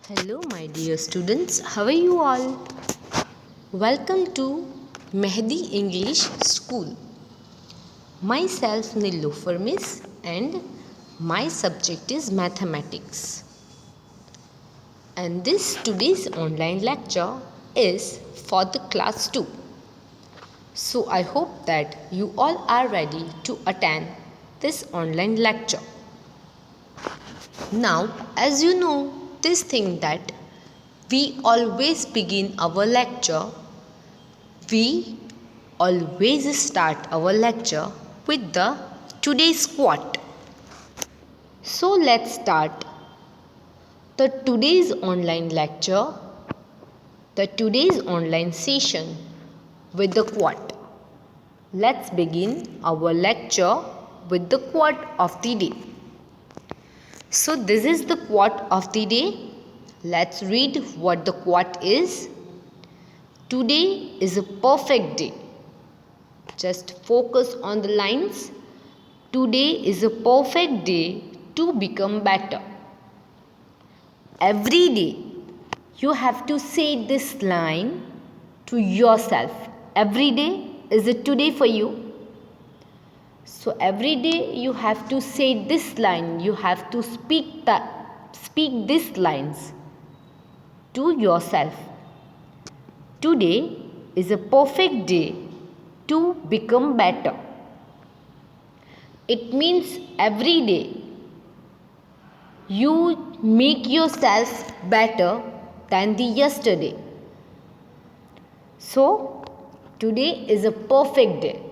Hello, my dear students. How are you all? Welcome to Mehdi English School. Myself Nilofer Miss and my subject is mathematics. And this today's online lecture is for the class 2. So I hope that you all are ready to attend this online lecture. Now, as you know, this thing that we always begin our lecture, we always start our lecture with the today's quote. So let's start the today's online lecture, the today's online session with the quote. Let's begin our lecture with the quote of the day. So this is the quote of the day. Let's read what the quote is. Today is a perfect day. Just focus on the lines. Today is a perfect day to become better. Every day you have to say this line to yourself. Every day is a today for you. So every day you have to say this line. You have to speak these lines to yourself. Today is a perfect day to become better. It means every day you make yourself better than the yesterday. So today is a perfect day.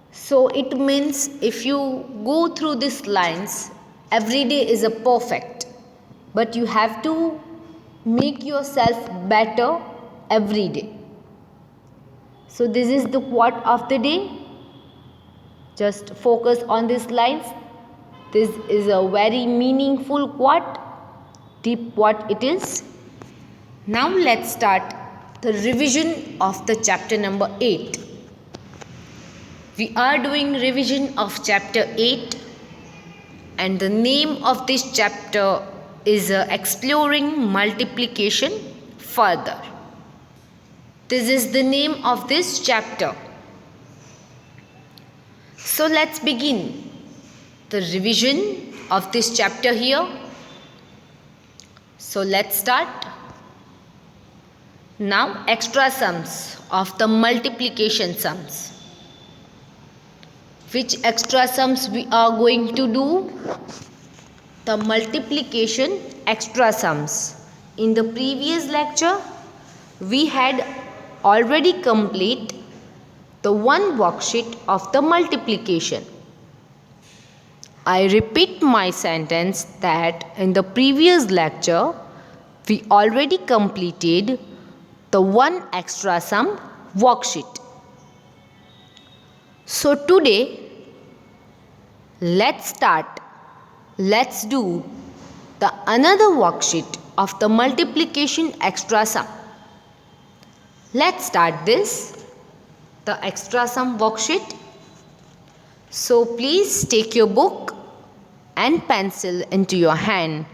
So it means if you go through these lines, every day is a perfect. But you have to make yourself better every day. So this is the quote of the day. Just focus on these lines. This is a very meaningful quote. Deep quote it is. Now let's start the revision of the chapter number 8. We are doing revision of chapter 8 and the name of this chapter is Exploring Multiplication Further. This is the name of this chapter. So let's begin the revision of this chapter here. So let's start. Now extra sums of the multiplication sums. Which extra sums we are going to do? The multiplication extra sums. In the previous lecture, we had already complete the one worksheet of the multiplication. I repeat my sentence that in the previous lecture, we already completed the one extra sum worksheet. So today, let's do the another worksheet of the multiplication extra sum. Let's start the extra sum worksheet. So please take your book and pencil into your hand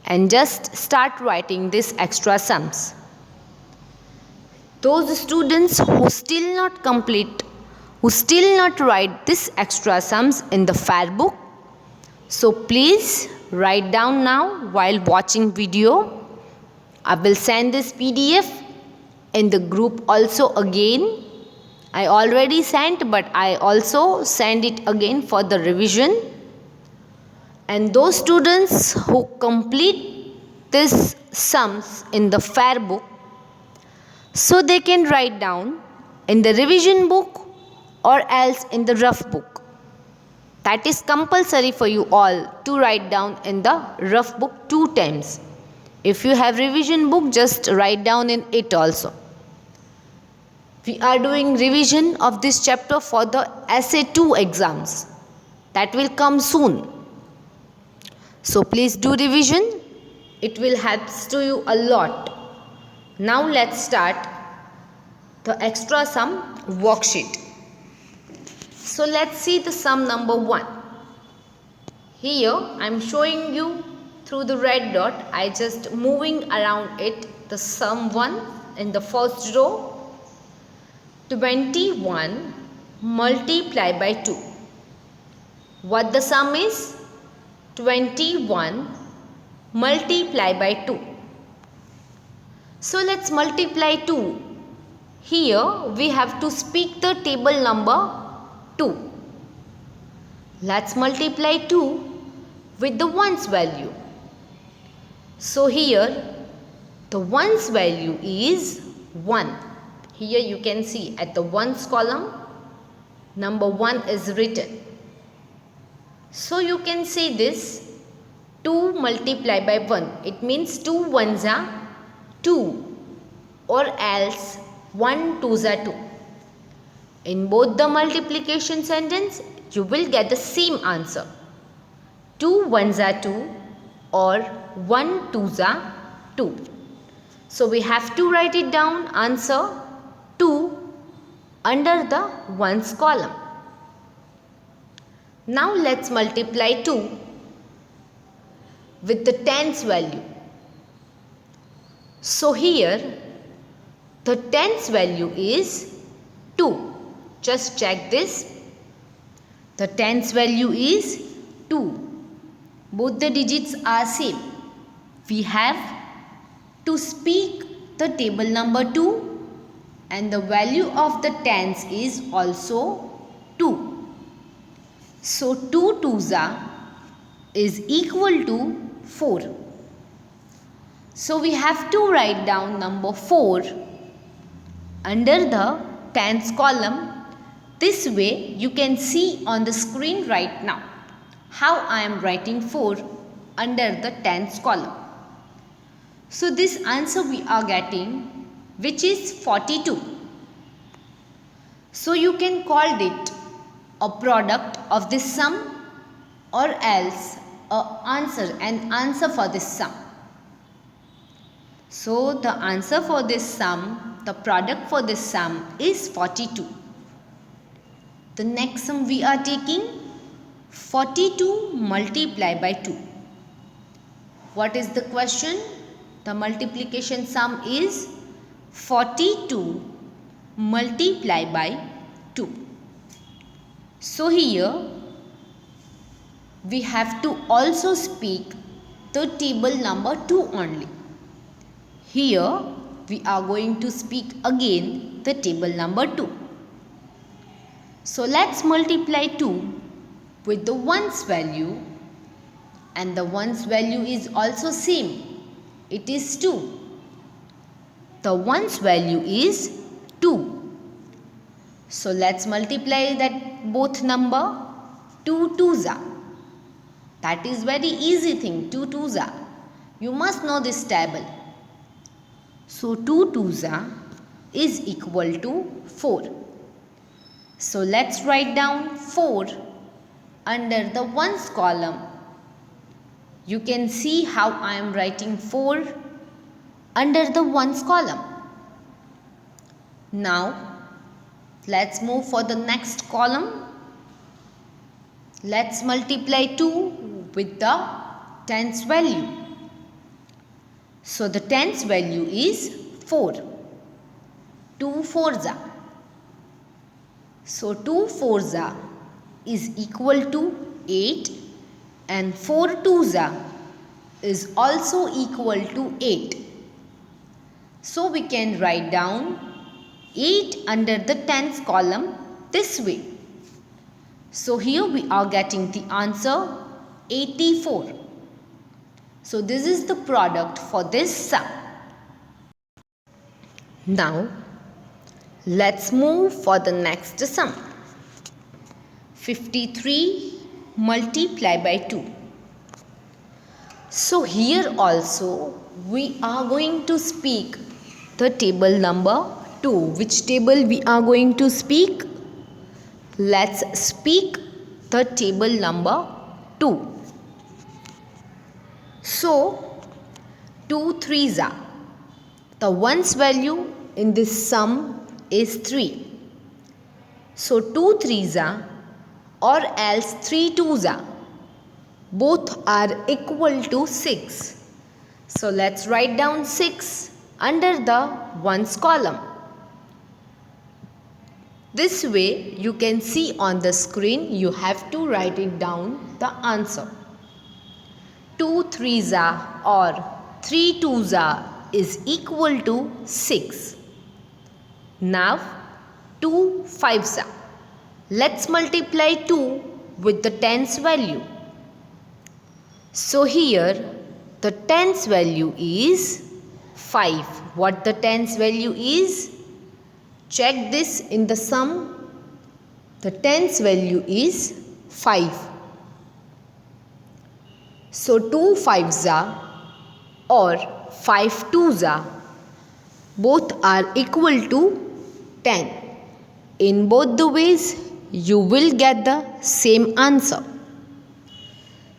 and just start writing these extra sums. Those students who still not write this extra sums in the fair book, so please write down now while watching video. I will send this PDF in the group also again. I already sent, but I also send it again for the revision. And those students who complete these sums in the fair book, so they can write down in the revision book or else in the rough book. That is compulsory for you all to write down in the rough book 2 times. If you have revision book, just write down in it also. We are doing revision of this chapter for the Essay 2 exams. That will come soon. So please do revision. It will help to you a lot. Now let's start the extra sum worksheet. So let's see the sum number 1. Here I am showing you through the red dot, I just moving around it the sum 1 in the first row. 21 multiplied by 2. What the sum is? 21 multiplied by 2. So let's multiply 2. Here we have to speak the table number 2. Let's multiply 2 with the ones value. So here the ones value is 1. Here you can see at the ones column, number 1 is written. So you can say this 2 multiplied by 1. It means 2 ones are 2, or else 1 twos are 2. In both the multiplication sentence, you will get the same answer. 2 ones are 2 or 1 twos are 2. So we have to write it down, answer 2 under the ones column. Now let's multiply 2 with the tens value. So here the tens value is 2. Just check this. The tens value is 2. Both the digits are same. We have to speak the table number 2 and the value of the tens is also 2. So 2 twos is equal to 4. So we have to write down number 4 under the tens column. This way you can see on the screen right now how I am writing 4 under the tens column. So this answer we are getting, which is 42. So you can call it a product of this sum or else an answer for this sum. So the answer for this sum, the product for this sum is 42. The next sum we are taking 42 multiplied by 2. What is the question? The multiplication sum is 42 multiplied by 2. So here we have to also speak the table number 2 only. Here we are going to speak again the table number 2. So let's multiply 2 with the ones value, and the ones value is also same. It is 2. The ones value is 2. So let's multiply that both number. 2 twos are. That is very easy thing. 2 twos are. You must know this table. So 2 twos are is equal to 4. So let's write down 4 under the ones column. You can see how I am writing 4 under the ones column. Now let's move for the next column. Let's multiply 2 with the tens value. So the tens value is 4. 2 fours are. So 2 fours are is equal to 8, and 4 twos are is also equal to 8. So we can write down 8 under the tens column this way. So here we are getting the answer 84. So this is the product for this sum. Now let's move for the next sum. 53 multiplied by 2. So here also we are going to speak the table number 2. Which table we are going to speak? Let's speak the table number 2. So 2 threes are. The ones value in this sum is 3. So 2 threes are or else 3 twos are. Both are equal to 6. So let's write down 6 under the ones column. This way you can see on the screen. You have to write it down the answer. 2 threes are or 3 twos are is equal to 6. Now 2 fives are. Let's multiply 2 with the tens value. So here the tens value is 5. What the tens value is? Check this in the sum. The tens value is 5. So 2 fives are or 5 twos are. Both are equal to 10. In both the ways you will get the same answer.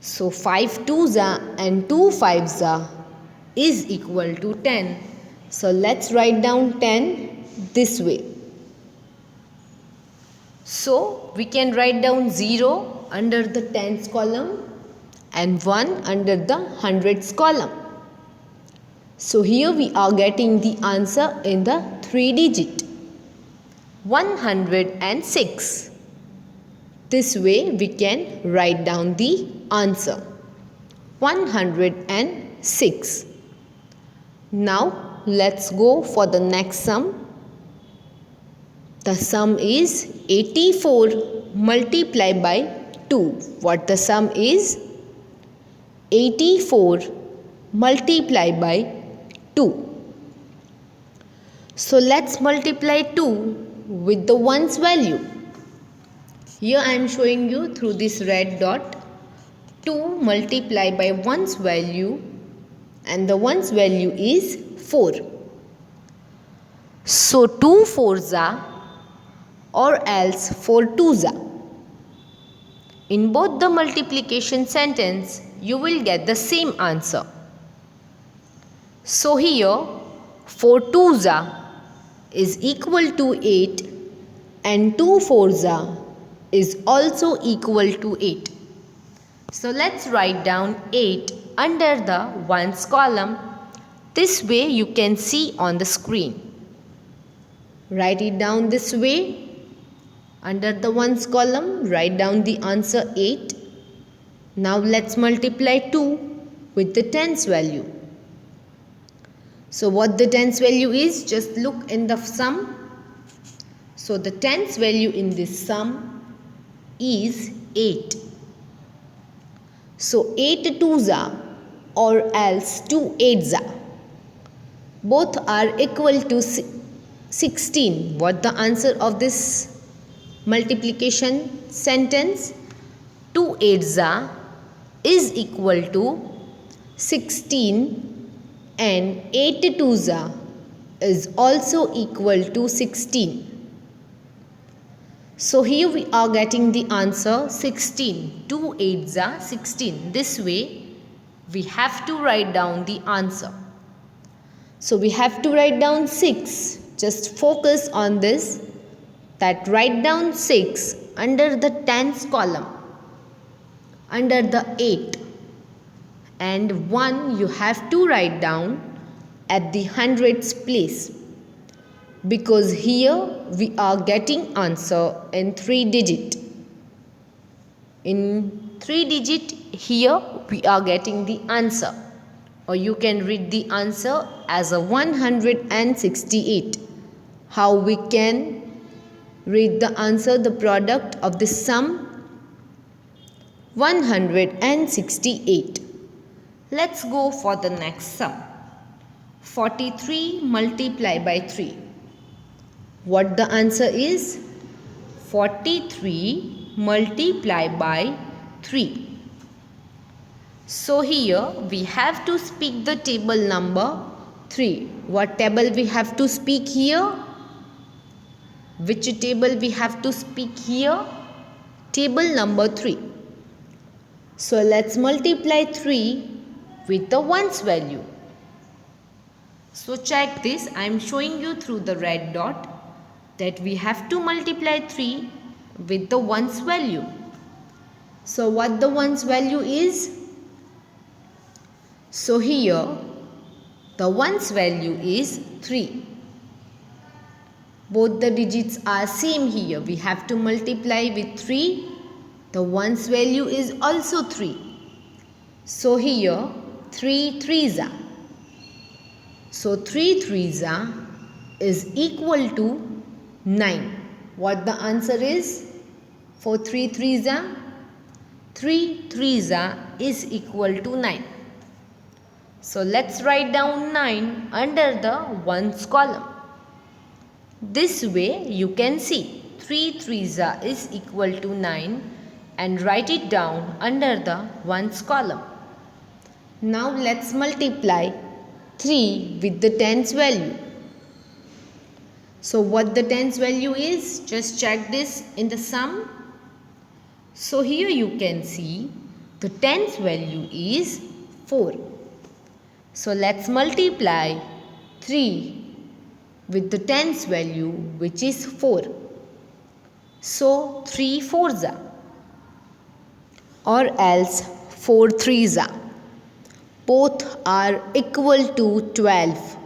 So 5 twos are and 2 fives are is equal to 10. So let's write down 10 this way. So we can write down 0 under the tens column and 1 under the hundreds column. So here we are getting the answer in the 3 digit. 106. This way we can write down the answer. 106. Now let's go for the next sum. The sum is 84 multiplied by 2. What the sum is? 84 multiplied by 2. So let's multiply 2 with the ones value. Here I am showing you through this red dot. 2 multiplied by ones value and the ones value is 4. So 2 fours are or else 4 twos are. In both the multiplication sentence you will get the same answer. So here 4 twos are is equal to 8 and 2 fours are is also equal to 8. So let's write down 8 under the ones column. This way you can see on the screen. Write it down this way. Under the ones column, write down the answer 8. Now let's multiply 2 with the tens value. So what the tens value is, just look in the sum. So the tens value in this sum is 8. So 8 twos are or else 2 eights are. Both are equal to 16. What the answer of this multiplication sentence? 2 eights are is equal to 16 and 8 twos are is also equal to 16. So here we are getting the answer 16. 2 eights are 16. This way we have to write down the answer. So we have to write down 6. Just focus on this. That write down 6 under the tens column, under the 8, and 1 you have to write down at the hundreds place, because here we are getting answer in 3 digit. In 3 digit here we are getting the answer, or you can read the answer as a 168. How we can read the answer, the product of this sum? 168. Let's go for the next sum. 43 multiplied by 3. What the answer is? 43 multiplied by 3. So here we have to speak the table number 3. What table we have to speak here? Which table we have to speak here? Table number 3. So let's multiply 3 with the ones value. So check this. I am showing you through the red dot that we have to multiply 3 with the ones value. So what the ones value is? So here the ones value is 3. Both the digits are same here. We have to multiply with 3. The ones value is also 3. So here 3 threes are. So 3 threes are is equal to 9. What the answer is for 3 threes are? 3 threes are is equal to 9. So let's write down 9 under the ones column. This way you can see 3 threes are is equal to 9 and write it down under the ones column. Now let's multiply 3 with the tens value. So what the tens value is? Just check this in the sum. So here you can see the tens value is 4. So let's multiply 3 with the tens value, which is 4. So 3 fours are, or else 4 threes are. Both are equal to 12.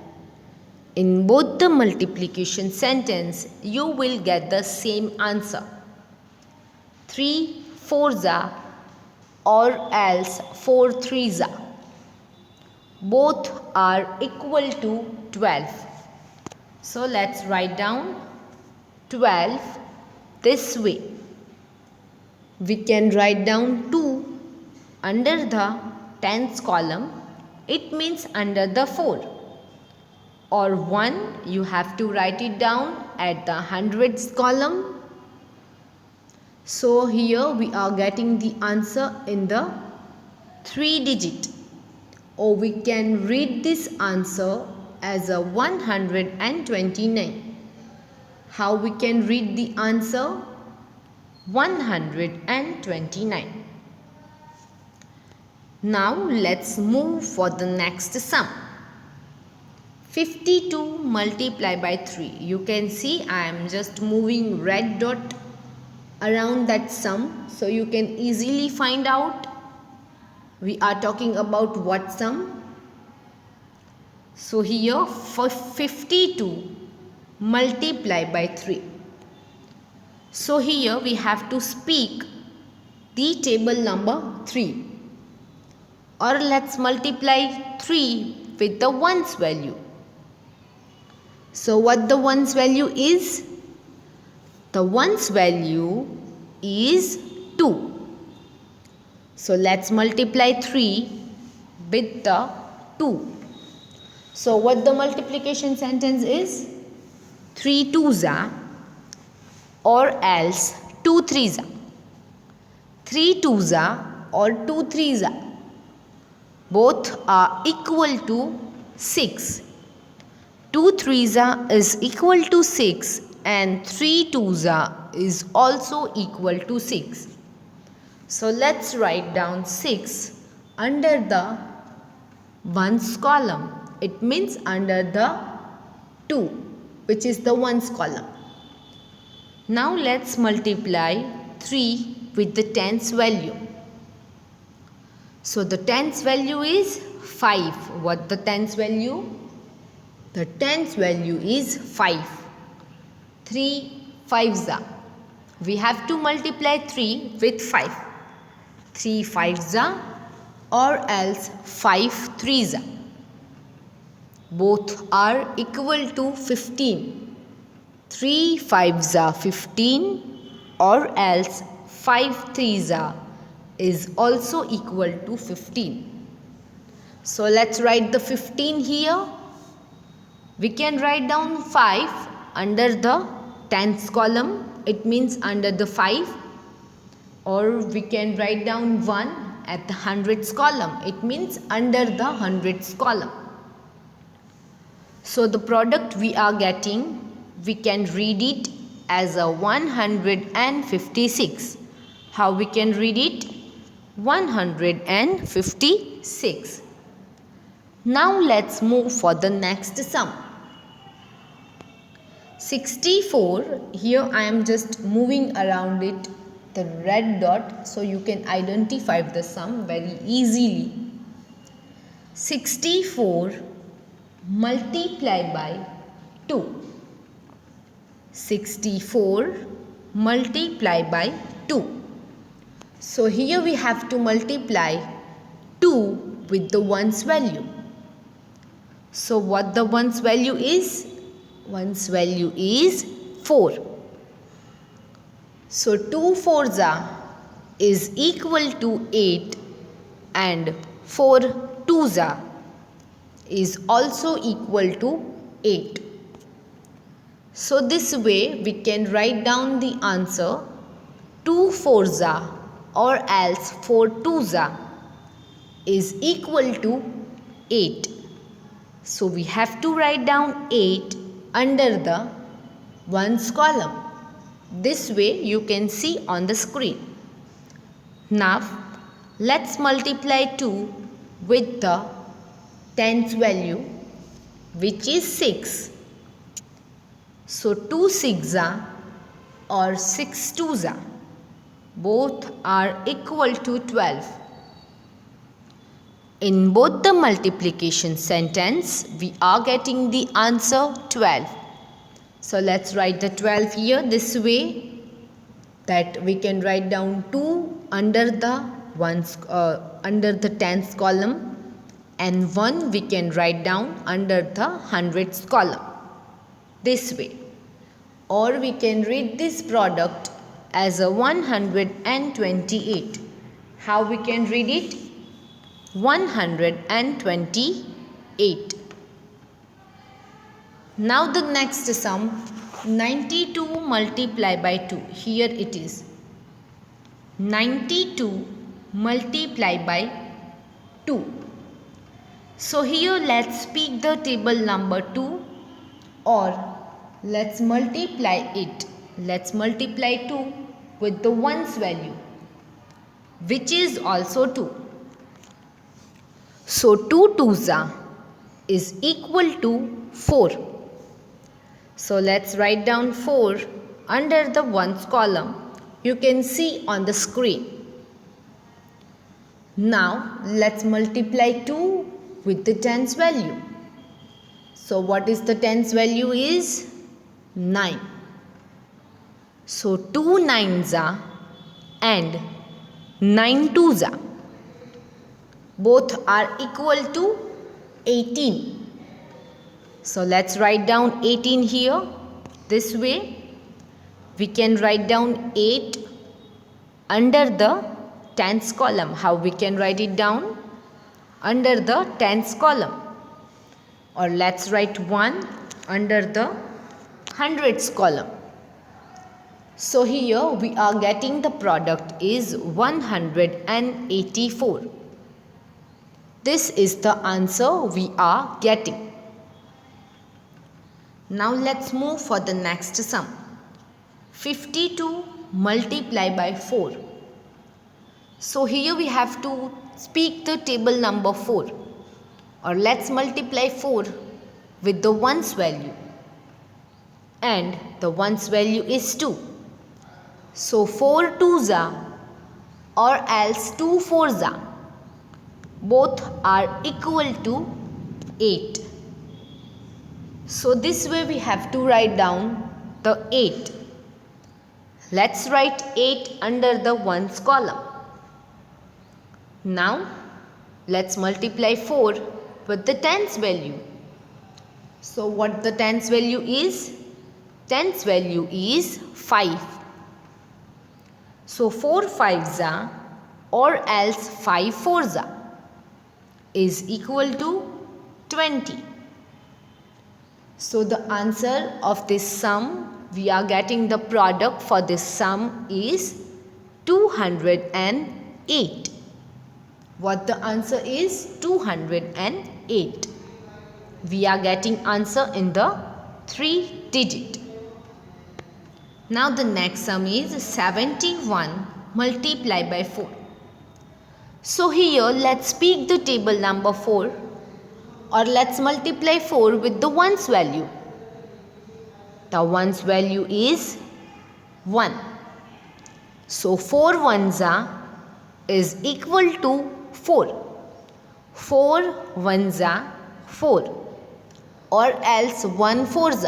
In both the multiplication sentence, you will get the same answer. 3 fours are, or else 4 threes are. Both are equal to 12. So let's write down 12 this way. We can write down 2 under the tens column. It means under the 4. Or 1, you have to write it down at the hundreds column. So here we are getting the answer in the 3 digit. Or we can read this answer as a 129. How we can read the answer? 129. Now let's move for the next sum. 52 multiplied by 3. You can see I am just moving red dot around that sum, so you can easily find out we are talking about what sum. So here for 52 multiplied by 3. So here we have to speak the table number 3. Or let's multiply 3 with the ones value. So what the ones value is? The ones value is 2. So let's multiply 3 with the 2. So what the multiplication sentence is? 3 twos are, or else 2 threes are. 3 twos are, or 2 threes are. Both are equal to 6. 2 threes are is equal to 6 and 3 twos are is also equal to 6. So let's write down 6 under the ones column. It means under the 2, which is the ones column. Now let's multiply 3 with the tens value. So the tens value is 5. What the tens value? The tens value is 5. 3 fives are. We have to multiply 3 with 5. 3 fives are, or else 5 threes are. Both are equal to 15. 3 fives are 15, or else 5 threes are is also equal to 15. So let's write the 15 here. We can write down 5 under the tens column. It means under the 5. Or we can write down 1 at the hundreds column. It means under the hundreds column. So the product we are getting, we can read it as a 156. How we can read it? 156. Now let's move for the next sum. 64. Here I am just moving around it the red dot so you can identify the sum very easily. 64 multiplied by 2. 64 multiplied by 2. So here we have to multiply 2 with the 1's value. So what the 1's value is? 1's value is 4. So 2 4s is equal to 8 and 4 2s is also equal to 8. So this way we can write down the answer 2 4s or else 4 2s is equal to 8. So we have to write down 8 under the 1's column. This way you can see on the screen. Now let's multiply 2 with the 10's value, which is 6. So 2 6s or 6 2s both are equal to 12. In both the multiplication sentence, we are getting the answer 12. So let's write the 12 here this way, that we can write down 2 under the under the 10's column and 1 we can write down under the 100's column. This way. Or we can read this product as a 128. How we can read it? 128. Now the next sum, 92 multiplied by 2. Here it is. 92 multiplied by 2. So here let's pick the table number 2 or let's multiply it. Let's multiply 2 with the 1's value, which is also 2. So 2 2s is equal to 4. So let's write down 4 under the 1's column. You can see on the screen. Now let's multiply 2 with the 10's value. So what is the 10's value is? 9. So 2 9s and 9 2s both are equal to 18. So let's write down 18 here. This way we can write down 8 under the 10's column. How we can write it down? Under the 10's column. Or let's write 1 under the 100's column. So here we are getting the product is 184. This is the answer we are getting. Now let's move for the next sum. 52 multiplied by 4. So here we have to speak the table number 4. Or let's multiply 4 with the 1's value. And the 1's value is 2. So 4 2s or else 2 4s both are equal to 8. So this way we have to write down the 8. Let's write 8 under the 1's column. Now let's multiply 4 with the 10's value. So what the 10's value is? 10's value is 5. So 4 5s or else 5 4s is equal to 20. So the answer of this sum, we are getting the product for this sum is 208. What the answer is? 208. We are getting answer in the 3 digit. Now the next sum is 71 multiplied by 4. So here let's pick the table number 4 or let's multiply 4 with the 1's value. The 1's value is 1. So 4 ones is equal to 4. 4 ones 4, or else 1 fours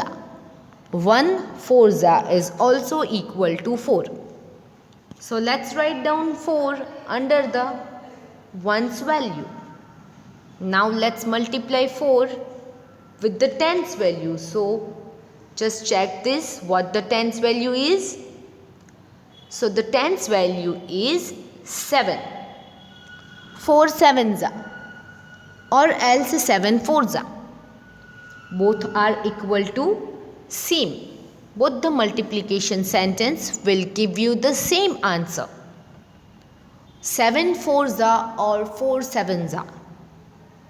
1 fours is also equal to 4. So let's write down 4 under the ones value. Now let's multiply 4 with the tens value. So just check this, what the tens value is. So the tens value is 7. 4 sevens or else 7 fours. Both are equal to same. Both the multiplication sentence will give you the same answer. 7 fours or 4 sevens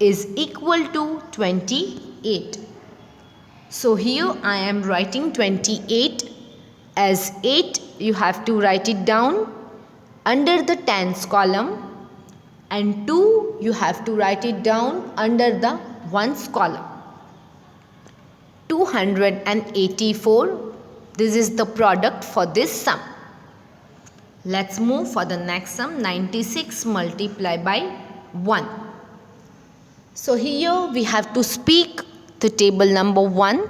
is equal to 28. So here I am writing 28 as 8. You have to write it down under the tens column, and 2 you have to write it down under the ones column. 284, this is the product for this sum. Let's move for the next sum. 96 multiplied by 1. So here we have to speak the table number 1.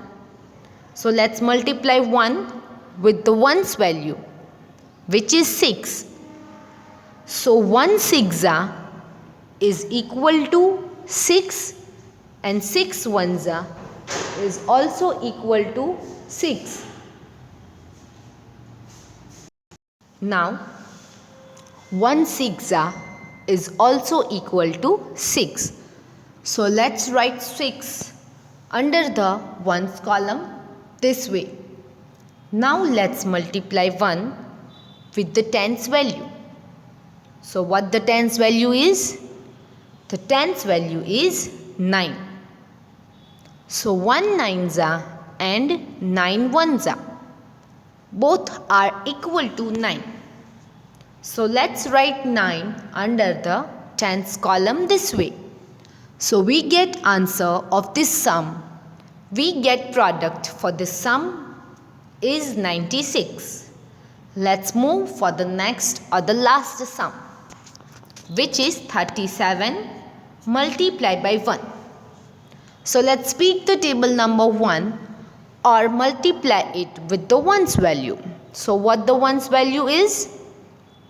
So let's multiply 1 with the ones value, which is 6. So 1 6 is equal to 6, and 6 ones is also equal to 6. Now 1 6 is also equal to 6. So let's write 6 under the ones column this way. Now let's multiply 1 with the tens value. So what the tens value is? The tens value is 9. So 1 nines and 9 ones both are equal to 9. So let's write 9 under the tens column this way. So we get answer of this sum. We get product for this sum is 96. Let's move for the next or the last sum, which is 37 multiplied by 1. So let's speak the table number 1 or multiply it with the ones value. So what the ones value is?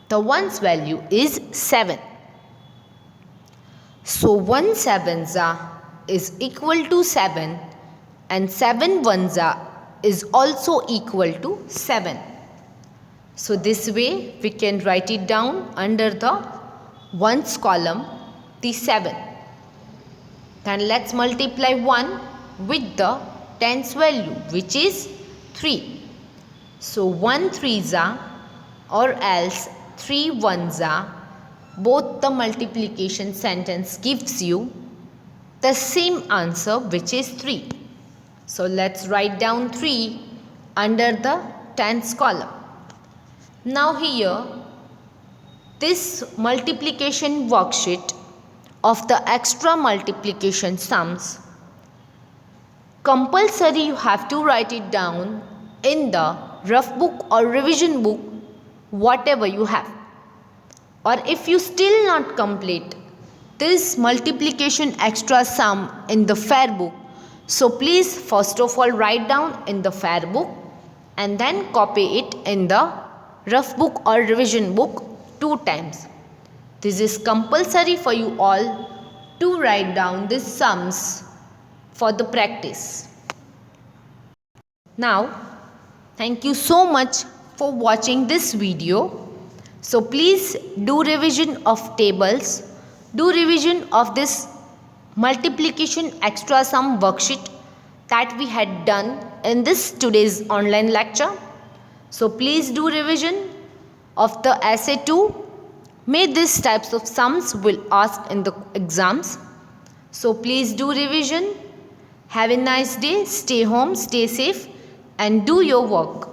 The ones value is 7. So 1 sevens is equal to 7, and 7 ones is also equal to 7. So this way we can write it down under the ones column, the 7. Then let's multiply 1 with the tens value, which is 3. So 1 threes or else 3 ones both the multiplication sentence gives you the same answer, which is 3. So let's write down 3 under the tens column. Now here, this multiplication worksheet of the extra multiplication sums, compulsory you have to write it down in the rough book or revision book, whatever you have. Or if you still not complete this multiplication extra sum in the fair book, so please first of all write down in the fair book and then copy it in the rough book or revision book 2 times. This is compulsory for you all to write down these sums for the practice. Now, thank you so much for watching this video. So please do revision of tables, do revision of this multiplication extra sum worksheet that we had done in this today's online lecture. So please do revision of the essay 2. May these types of sums will ask in the exams. So please do revision. Have a nice day. Stay home, stay safe, and do your work.